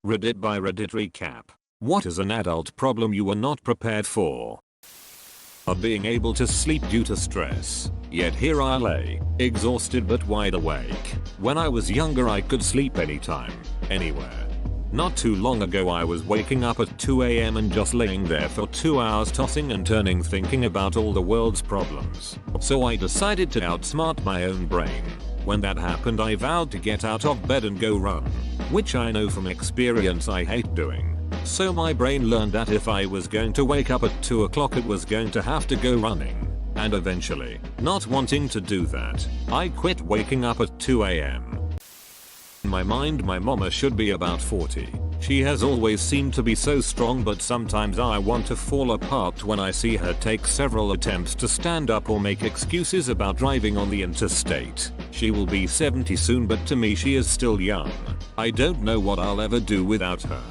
Reddit by Reddit recap. What is an adult problem you were not prepared for? Of being able to sleep due to stress. Yet here I lay, exhausted but wide awake. When I was younger I could sleep anytime, anywhere. Not too long ago I was waking up at 2 AM and just laying there for 2 hours tossing and turning thinking about all the world's problems. So I decided to outsmart my own brain. When that happened I vowed to get out of bed and go run. Which I know from experience I hate doing. So my brain learned that if I was going to wake up at 2 o'clock it was going to have to go running. And eventually, not wanting to do that, I quit waking up at 2 AM. In my mind my mama should be about 40. She has always seemed to be so strong, but sometimes I want to fall apart when I see her take several attempts to stand up or make excuses about driving on the interstate. She will be 70 soon, but to me she is still young. I don't know what I'll ever do without her.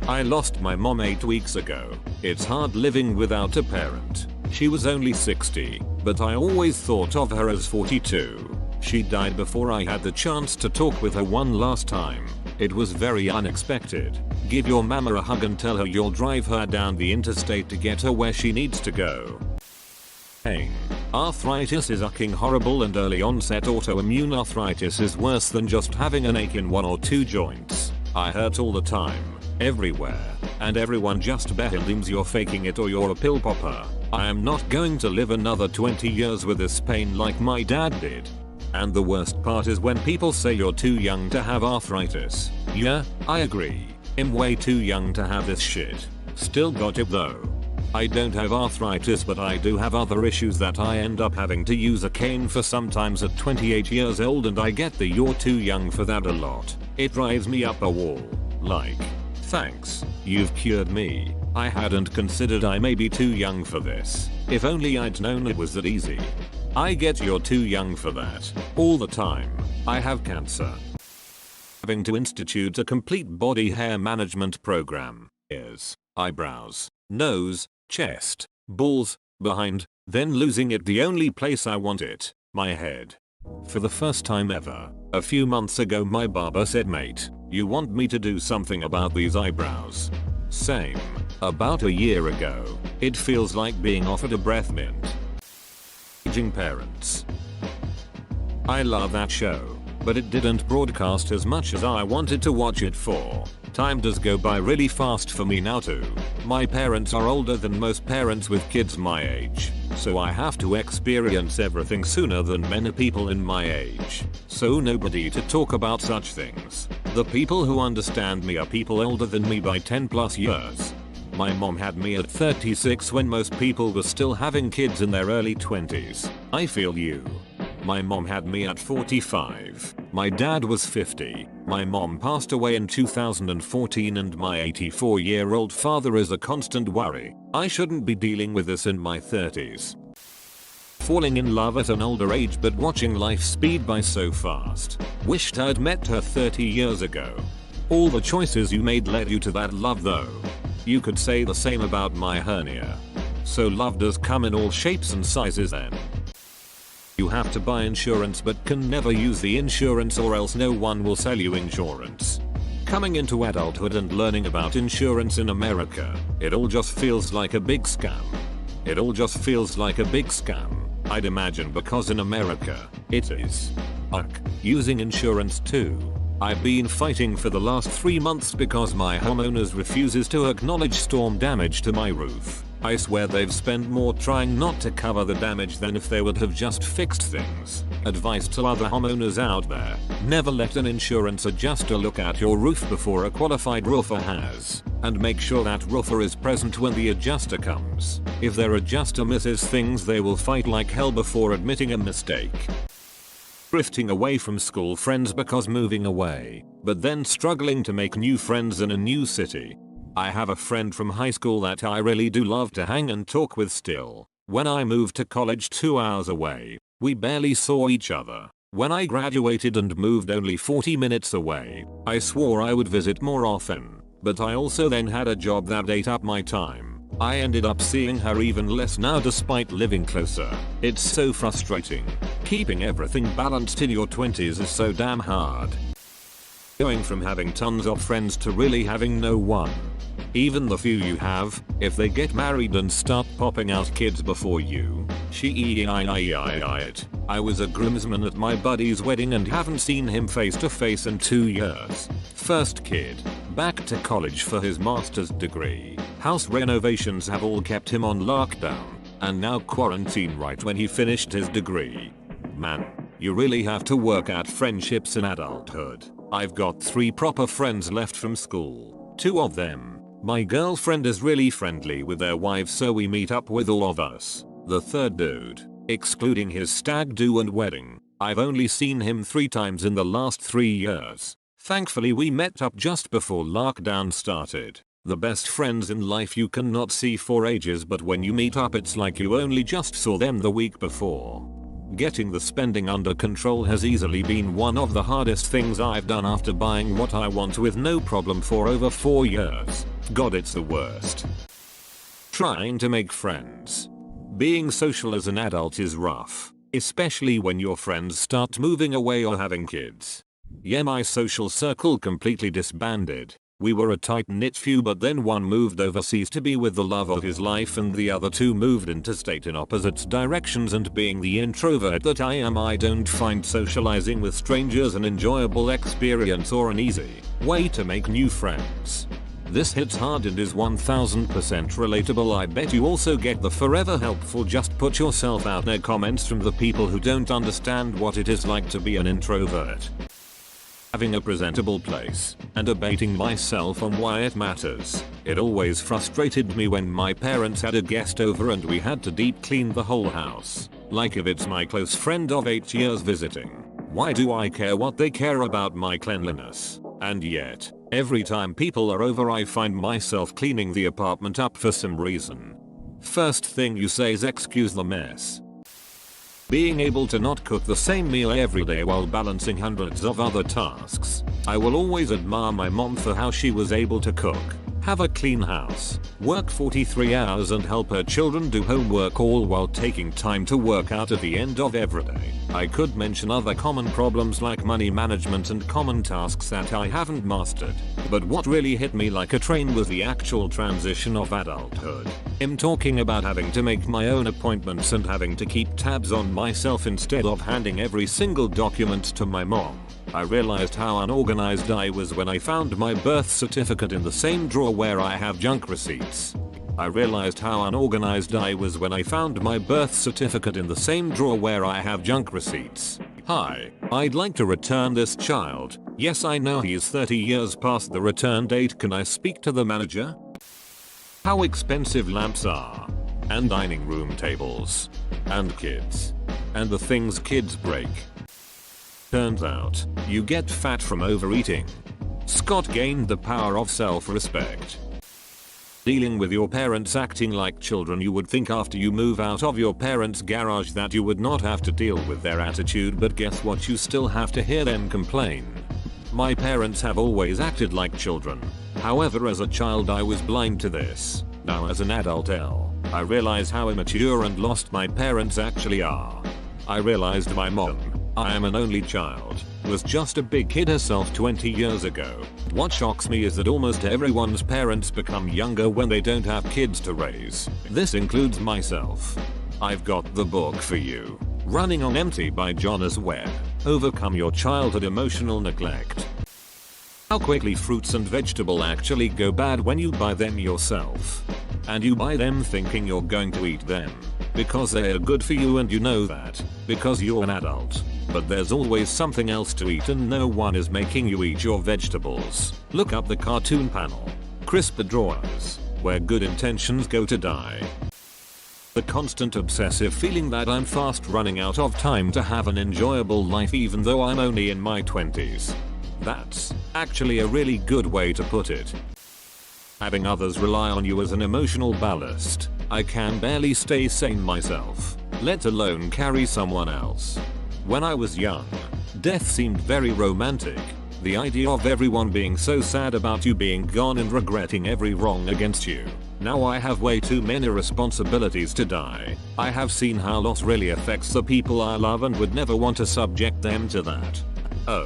I lost my mom 8 weeks ago. It's hard living without a parent. She was only 60, but I always thought of her as 42. She died before I had the chance to talk with her one last time. It was very unexpected. Give your mama a hug and tell her you'll drive her down the interstate to get her where she needs to go. Pain. Arthritis is fucking horrible, and early onset autoimmune arthritis is worse than just having an ache in one or two joints. I hurt all the time, everywhere, and everyone just believes you're faking it or you're a pill popper. I am not going to live another 20 years with this pain like my dad did. And the worst part is when people say you're too young to have arthritis. Yeah, I agree. I'm way too young to have this shit. Still got it though. I don't have arthritis, but I do have other issues that I end up having to use a cane for sometimes at 28 years old, and I get the "you're too young for that" a lot. It drives me up a wall. Like, thanks, you've cured me. I hadn't considered I may be too young for this. If only I'd known it was that easy. I get "you're too young for that" all the time. I have cancer. Having to institute a complete body hair management program. Ears, eyebrows, nose, chest, balls, behind, then losing it the only place I want it, my head. For the first time ever, a few months ago my barber said, "Mate, you want me to do something about these eyebrows?" Same. About a year ago. It feels like being offered a breath mint. Aging Parents. I love that show, but it didn't broadcast as much as I wanted to watch it for. Time does go by really fast for me now too. My parents are older than most parents with kids my age, so I have to experience everything sooner than many people in my age. So nobody to talk about such things. The people who understand me are people older than me by 10 plus years. My mom had me at 36 when most people were still having kids in their early 20s. I feel you. My mom had me at 45. My dad was 50. My mom passed away in 2014 and my 84-year-old father is a constant worry. I shouldn't be dealing with this in my 30s. Falling in love at an older age but watching life speed by so fast. Wished I'd met her 30 years ago. All the choices you made led you to that love though. You could say the same about my hernia. So love does come in all shapes and sizes then. You have to buy insurance but can never use the insurance or else no one will sell you insurance. Coming into adulthood and learning about insurance in America, it all just feels like a big scam. It all just feels like a big scam. I'd imagine because in America, it is. Using insurance too. I've been fighting for the last 3 months because my homeowners refuses to acknowledge storm damage to my roof. I swear they've spent more trying not to cover the damage than if they would have just fixed things. Advice to other homeowners out there: never let an insurance adjuster look at your roof before a qualified roofer has. And make sure that roofer is present when the adjuster comes. If their adjuster misses things they will fight like hell before admitting a mistake. Drifting away from school friends because moving away, but then struggling to make new friends in a new city. I have a friend from high school that I really do love to hang and talk with still. When I moved to college 2 hours away, we barely saw each other. When I graduated and moved only 40 minutes away, I swore I would visit more often, but I also then had a job that ate up my time. I ended up seeing her even less now despite living closer. It's so frustrating. Keeping everything balanced in your 20s is so damn hard. Going from having tons of friends to really having no one. Even the few you have, if they get married and start popping out kids before you, I was a groomsman at my buddy's wedding and haven't seen him face to face in 2 years. First kid, back to college for his master's degree. House renovations have all kept him on lockdown, and now quarantine right when he finished his degree. Man, you really have to work at friendships in adulthood. I've got 3 proper friends left from school. 2 of them. My girlfriend is really friendly with their wives, so we meet up with all of us. The third dude, excluding his stag do and wedding, I've only seen him 3 times in the last 3 years. Thankfully we met up just before lockdown started. The best friends in life you cannot see for ages, but when you meet up it's like you only just saw them the week before. Getting the spending under control has easily been one of the hardest things I've done after buying what I want with no problem for over 4 years. God, it's the worst. Trying to make friends. Being social as an adult is rough, especially when your friends start moving away or having kids. Yeah, my social circle completely disbanded. We were a tight-knit few, but then one moved overseas to be with the love of his life and the other 2 moved interstate in opposite directions, and being the introvert that I am, I don't find socializing with strangers an enjoyable experience or an easy way to make new friends. This hits hard and is 1000% relatable. I bet you also get the forever helpful just put yourself out there comments from the people who don't understand what it is like to be an introvert. Having a presentable place, and debating myself on why it matters. It always frustrated me when my parents had a guest over and we had to deep clean the whole house. Like, if it's my close friend of 8 years visiting, why do I care what they care about my cleanliness? And yet, every time people are over I find myself cleaning the apartment up for some reason. First thing you say is excuse the mess. Being able to not cook the same meal every day while balancing hundreds of other tasks. I will always admire my mom for how she was able to cook, have a clean house, work 43 hours and help her children do homework, all while taking time to work out at the end of every day. I could mention other common problems like money management and common tasks that I haven't mastered, but what really hit me like a train was the actual transition of adulthood. I'm talking about having to make my own appointments and having to keep tabs on myself instead of handing every single document to my mom. I realized how unorganized I was when I found my birth certificate in the same drawer where I have junk receipts. I realized how unorganized I was when I found my birth certificate in the same drawer where I have junk receipts. Hi, I'd like to return this child. Yes, I know he's 30 years past the return date. Can I speak to the manager? How expensive lamps are. And dining room tables. And kids. And the things kids break. Turns out, you get fat from overeating. Scott gained the power of self-respect. Dealing with your parents acting like children. You would think after you move out of your parents' garage that you would not have to deal with their attitude, but guess what? You still have to hear them complain. My parents have always acted like children. However, as a child I was blind to this. Now as an adult I realize how immature and lost my parents actually are. I realized my mom, I am an only child, was just a big kid herself 20 years ago. What shocks me is that almost everyone's parents become younger when they don't have kids to raise. This includes myself. I've got the book for you. Running on Empty by Jonas Webb. Overcome your childhood emotional neglect. How quickly fruits and vegetables actually go bad when you buy them yourself. And you buy them thinking you're going to eat them. Because they're good for you and you know that. Because you're an adult. But there's always something else to eat and no one is making you eat your vegetables. Look up the cartoon panel. Crisper drawers. Where good intentions go to die. The constant obsessive feeling that I'm fast running out of time to have an enjoyable life even though I'm only in my 20s. That's actually a really good way to put it. Having others rely on you as an emotional ballast. I can barely stay sane myself, let alone carry someone else. When I was young, death seemed very romantic. The idea of everyone being so sad about you being gone and regretting every wrong against you. Now I have way too many responsibilities to die. I have seen how loss really affects the people I love and would never want to subject them to that. Oh.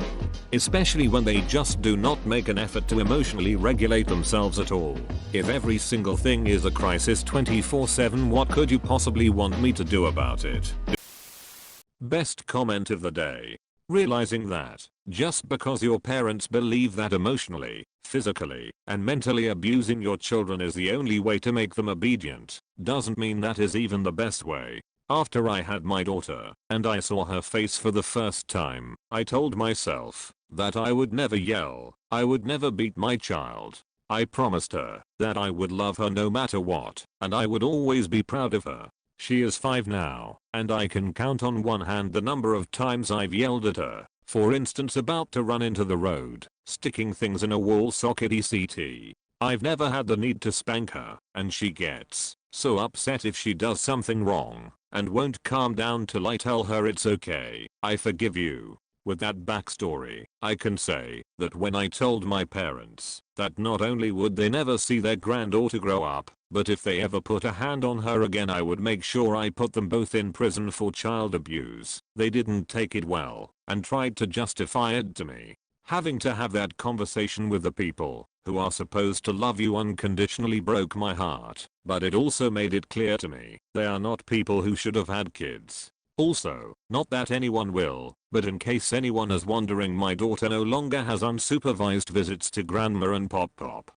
Especially when they just do not make an effort to emotionally regulate themselves at all. If every single thing is a crisis 24/7, what could you possibly want me to do about it? Best comment of the day. Realizing that, just because your parents believe that emotionally, physically, and mentally abusing your children is the only way to make them obedient, doesn't mean that is even the best way. After I had my daughter, and I saw her face for the first time, I told myself that I would never yell, I would never beat my child. I promised her that I would love her no matter what, and I would always be proud of her. She is 5 now, and I can count on one hand the number of times I've yelled at her, for instance about to run into the road, sticking things in a wall socket etc. I've never had the need to spank her, and she gets so upset if she does something wrong, and won't calm down till I tell her it's okay, I forgive you. With that backstory, I can say that when I told my parents that not only would they never see their granddaughter grow up, but if they ever put a hand on her again I would make sure I put them both in prison for child abuse, they didn't take it well, and tried to justify it to me. Having to have that conversation with the people who are supposed to love you unconditionally broke my heart, but it also made it clear to me they are not people who should have had kids. Also, not that anyone will, but in case anyone is wondering, my daughter no longer has unsupervised visits to grandma and pop.